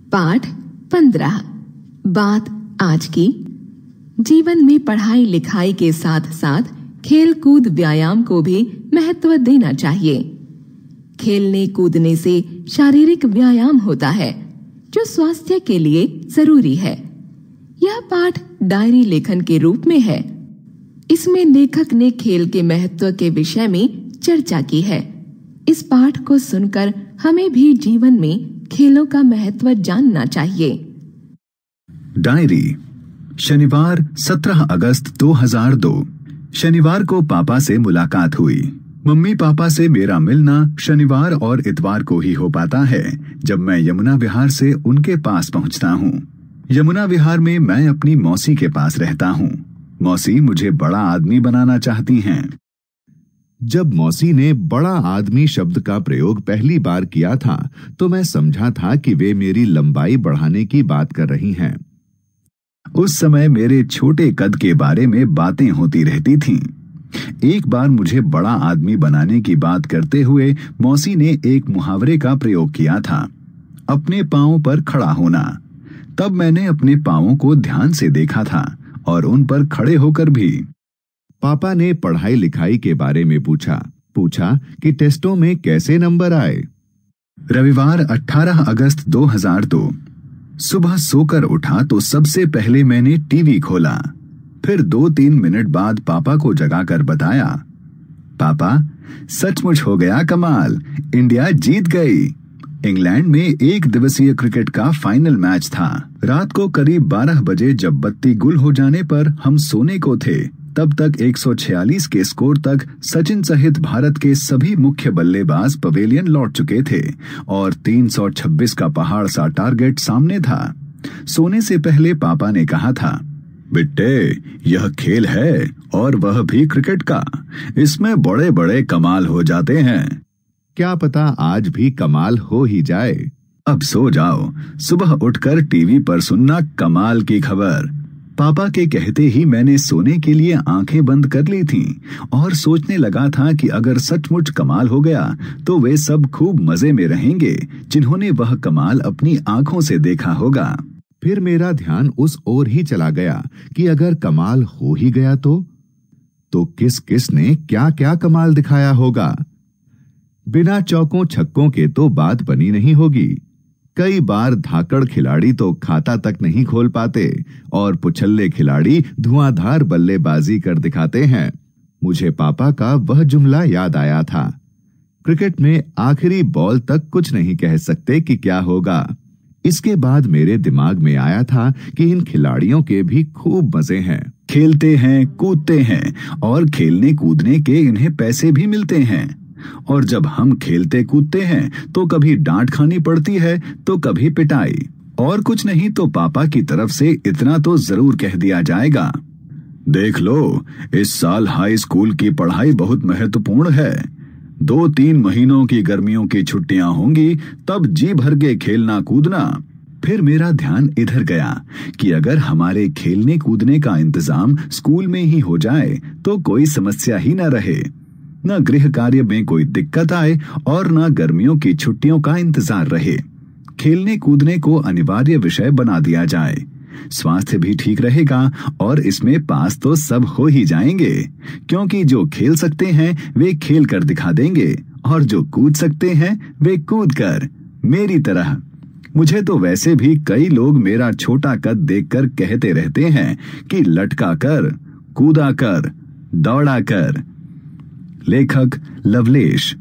पाठ 15। बात आज की। जीवन में पढ़ाई लिखाई के साथ साथ खेल कूद व्यायाम को भी महत्व देना चाहिए। खेलने कूदने से शारीरिक व्यायाम होता है जो स्वास्थ्य के लिए जरूरी है। यह पाठ डायरी लेखन के रूप में है। इसमें लेखक ने खेल के महत्व के विषय में चर्चा की है। इस पाठ को सुनकर हमें भी जीवन में खेलों का महत्व जानना चाहिए। डायरी। शनिवार 17 अगस्त 2002। शनिवार को पापा से मुलाकात हुई। मम्मी पापा से मेरा मिलना शनिवार और इतवार को ही हो पाता है, जब मैं यमुना विहार से उनके पास पहुंचता हूं। यमुना विहार में मैं अपनी मौसी के पास रहता हूं। मौसी मुझे बड़ा आदमी बनाना चाहती हैं। जब मौसी ने बड़ा आदमी शब्द का प्रयोग पहली बार किया था तो मैं समझा था कि वे मेरी लंबाई बढ़ाने की बात कर रही हैं। उस समय मेरे छोटे कद के बारे में बातें होती रहती थीं। एक बार मुझे बड़ा आदमी बनाने की बात करते हुए मौसी ने एक मुहावरे का प्रयोग किया था, अपने पांवों पर खड़ा होना। तब मैंने अपने पांवों को ध्यान से देखा था और उन पर खड़े होकर भी। पापा ने पढ़ाई लिखाई के बारे में पूछा कि टेस्टों में कैसे नंबर आए। रविवार 18 अगस्त 2002। सुबह सोकर उठा तो सबसे पहले मैंने टीवी खोला। फिर 2-3 मिनट बाद पापा को जगाकर बताया, पापा सचमुच हो गया कमाल, इंडिया जीत गई। इंग्लैंड में 1 दिवसीय क्रिकेट का फाइनल मैच था। रात को करीब 12 बजे जब बत्ती गुल हो जाने पर हम सोने को थे, तब तक 146 के स्कोर तक सचिन सहित भारत के सभी मुख्य बल्लेबाज पवेलियन लौट चुके थे और 326 का पहाड़ सा टारगेट सामने था। सोने से पहले पापा ने कहा था, बेटे यह खेल है और वह भी क्रिकेट का, इसमें बड़े बड़े कमाल हो जाते हैं। क्या पता आज भी कमाल हो ही जाए। अब सो जाओ, सुबह उठकर टीवी पर सुनना कमाल की खबर। पापा के कहते ही मैंने सोने के लिए आंखें बंद कर ली थीं और सोचने लगा था कि अगर सचमुच कमाल हो गया तो वे सब खूब मजे में रहेंगे जिन्होंने वह कमाल अपनी आंखों से देखा होगा। फिर मेरा ध्यान उस ओर ही चला गया कि अगर कमाल हो ही गया तो किस किस ने क्या क्या कमाल दिखाया होगा। बिना चौकों छक्कों के तो बात बनी नहीं होगी। कई बार धाकड़ खिलाड़ी तो खाता तक नहीं खोल पाते और पुछल्ले खिलाड़ी धुआंधार बल्लेबाजी कर दिखाते हैं। मुझे पापा का वह जुमला याद आया था, क्रिकेट में आखिरी बॉल तक कुछ नहीं कह सकते कि क्या होगा। इसके बाद मेरे दिमाग में आया था कि इन खिलाड़ियों के भी खूब मजे हैं, खेलते हैं कूदते हैं और खेलने कूदने के इन्हें पैसे भी मिलते हैं। और जब हम खेलते कूदते हैं तो कभी डांट खानी पड़ती है तो कभी पिटाई, और कुछ नहीं तो पापा की तरफ से इतना तो जरूर कह दिया जाएगा, देख लो इस साल हाई स्कूल की पढ़ाई बहुत महत्वपूर्ण है। 2-3 महीनों की गर्मियों की छुट्टियां होंगी, तब जी भर के खेलना कूदना। फिर मेरा ध्यान इधर गया कि अगर हमारे खेलने कूदने का इंतजाम स्कूल में ही हो जाए तो कोई समस्या ही न रहे, न गृह कार्य में कोई दिक्कत आए और न गर्मियों की छुट्टियों का इंतजार रहे। खेलने कूदने को अनिवार्य विषय बना दिया जाए, स्वास्थ्य भी ठीक रहेगा और इसमें पास तो सब हो ही जाएंगे, क्योंकि जो खेल सकते हैं वे खेल कर दिखा देंगे और जो कूद सकते हैं वे कूद कर, मेरी तरह। मुझे तो वैसे भी कई लोग मेरा छोटा कद देखकर कहते रहते हैं कि लटका कर, कूदा कर, दौड़ा कर। लेखक लवलेश।